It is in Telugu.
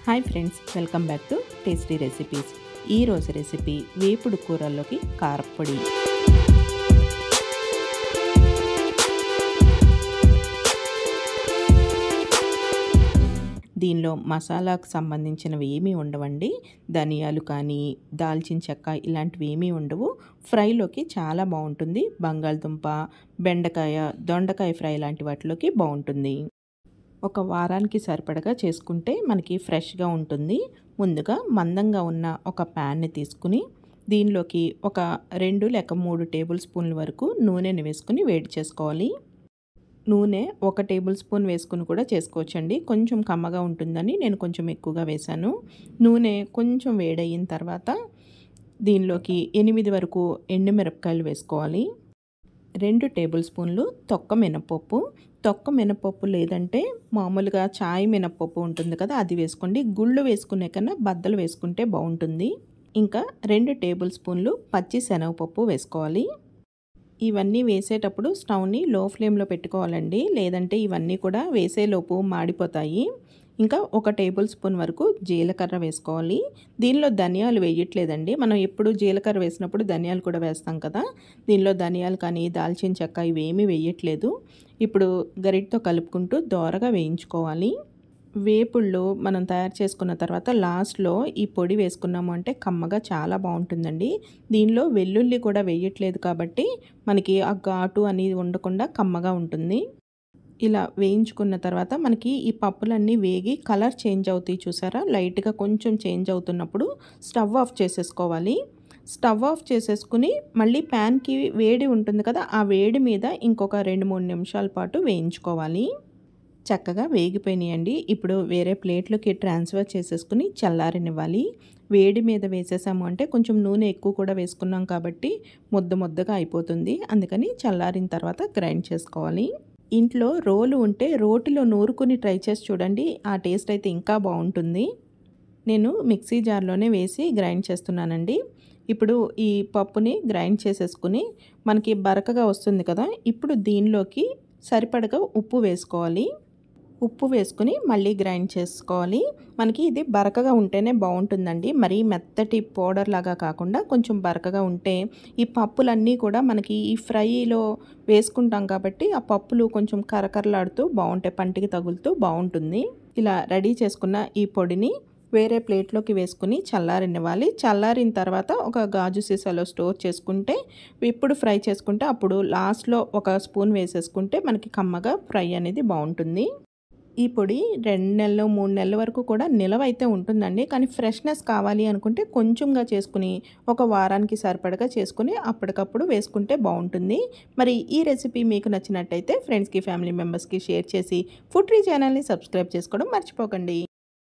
Hi friends, welcome back to tasty recipes. ఈరోజు రెసిపీ వేపుడు కూరల్లోకి కారప్పొడి. దీనిలో మసాలాకు సంబంధించినవి ఏమీ ఉండవండి. ధనియాలు కానీ దాల్చిన చెక్క ఇలాంటివి ఏమీ ఉండవు. ఫ్రైలోకి చాలా బాగుంటుంది. బంగాళదుంప, బెండకాయ, దొండకాయ ఫ్రై లాంటి వాటిలోకి బాగుంటుంది. ఒక వారానికి సరిపడగా చేసుకుంటే మనకి ఫ్రెష్గా ఉంటుంది. ముందుగా మందంగా ఉన్న ఒక ప్యాన్ని తీసుకుని దీనిలోకి ఒక 2 లేక 3 టేబుల్ స్పూన్ల వరకు నూనెని వేసుకుని వేడి చేసుకోవాలి. నూనె 1 టేబుల్ స్పూన్ వేసుకుని కూడా చేసుకోవచ్చండి. కొంచెం కమ్మగా ఉంటుందని నేను కొంచెం ఎక్కువగా వేశాను. నూనె కొంచెం వేడయిన తర్వాత దీనిలోకి 8 వరకు ఎండుమిరపకాయలు వేసుకోవాలి. 2 టేబుల్ స్పూన్లు తొక్క మినపప్పు. తొక్క మినపప్పు లేదంటే మామూలుగా చాయ్ మినపప్పు ఉంటుంది కదా, అది వేసుకోండి. గుళ్ళు వేసుకునే కన్నా బద్దలు వేసుకుంటే బాగుంటుంది. ఇంకా 2 టేబుల్ స్పూన్లు పచ్చి శనగపప్పు వేసుకోవాలి. ఇవన్నీ వేసేటప్పుడు స్టవ్ని లో ఫ్లేమ్లో పెట్టుకోవాలండి, లేదంటే ఇవన్నీ కూడా వేసేలోపు మాడిపోతాయి. ఇంకా 1 టేబుల్ స్పూన్ వరకు జీలకర్ర వేసుకోవాలి. దీనిలో ధనియాలు వేయట్లేదండి, మనం ఎప్పుడు జీలకర్ర వేసినప్పుడు ధనియాలు కూడా వేస్తాం కదా. దీనిలో ధనియాలు కానీ దాల్చిన చెక్క ఇవేమీ వేయట్లేదు. ఇప్పుడు గరిటతో కలుపుకుంటూ దోరగా వేయించుకోవాలి. వేపుళ్ళు మనం తయారు చేసుకున్న తర్వాత లాస్ట్లో ఈ పొడి వేసుకున్నాము అంటే కమ్మగా చాలా బాగుంటుందండి. దీనిలో వెల్లుల్లి కూడా వేయట్లేదు కాబట్టి మనకి ఆ ఘాటు అనేది ఉండకుండా కమ్మగా ఉంటుంది. ఇలా వేయించుకున్న తర్వాత మనకి ఈ పప్పులన్నీ వేగి కలర్ చేంజ్ అవుతాయి చూసారా, లైట్గా కొంచెం చేంజ్ అవుతున్నప్పుడు స్టవ్ ఆఫ్ చేసేసుకోవాలి. స్టవ్ ఆఫ్ చేసేసుకుని మళ్ళీ ప్యాన్కి వేడి ఉంటుంది కదా, ఆ వేడి మీద ఇంకొక 2-3 నిమిషాల పాటు వేయించుకోవాలి. చక్కగా వేగిపోయినాయండి. ఇప్పుడు వేరే ప్లేట్లోకి ట్రాన్స్ఫర్ చేసేసుకుని చల్లారనివ్వాలి. వేడి మీద వేసేసాము అంటే కొంచెం నూనె ఎక్కువ కూడా వేసుకున్నాం కాబట్టి ముద్దగా అయిపోతుంది. అందుకని చల్లారిన తర్వాత గ్రైండ్ చేసుకోవాలి. ఇంట్లో రోలు ఉంటే రోటిలో నూరుకుని ట్రై చేసి చూడండి, ఆ టేస్ట్ అయితే ఇంకా బాగుంటుంది. నేను మిక్సీ జార్లోనే వేసి గ్రైండ్ చేస్తున్నానండి. ఇప్పుడు ఈ పప్పుని గ్రైండ్ చేసేసుకుని మనకి బరకగా వస్తుంది కదా, ఇప్పుడు దీనిలోకి సరిపడగా ఉప్పు వేసుకోవాలి. ఉప్పు వేసుకుని మళ్ళీ గ్రైండ్ చేసుకోవాలి. మనకి ఇది బరకగా ఉంటేనే బాగుంటుందండి, మరీ మెత్తటి పౌడర్ లాగా కాకుండా కొంచెం బరకగా ఉంటే ఈ పప్పులన్నీ కూడా మనకి ఈ ఫ్రైలో వేసుకుంటాం కాబట్టి ఆ పప్పులు కొంచెం కరకరలాడుతూ బాగుంటాయి, పంటికి తగులుతూ బాగుంటుంది. ఇలా రెడీ చేసుకున్న ఈ పొడిని వేరే ప్లేట్లోకి వేసుకుని చల్లారనివ్వాలి. చల్లారిన తర్వాత ఒక గాజు సీసాలో స్టోర్ చేసుకుంటే ఇప్పుడు ఫ్రై చేసుకుంటే అప్పుడు లాస్ట్లో 1 స్పూన్ వేసేసుకుంటే మనకి కమ్మగా ఫ్రై అనేది బాగుంటుంది. ఈ పొడి 2 నెలలు 3 నెలల వరకు కూడా నిలవ అయితే ఉంటుందండి. కానీ ఫ్రెష్నెస్ కావాలి అనుకుంటే కొంచెంగా చేసుకుని ఒక వారానికి సరిపడగా చేసుకుని అప్పటికప్పుడు వేసుకుంటే బాగుంటుంది. మరి ఈ రెసిపీ మీకు నచ్చినట్టయితే ఫ్రెండ్స్కి ఫ్యామిలీ మెంబర్స్కి షేర్ చేసి ఫుడ్ ట్రీ ఛానల్ని సబ్స్క్రైబ్ చేసుకోవడం మర్చిపోకండి.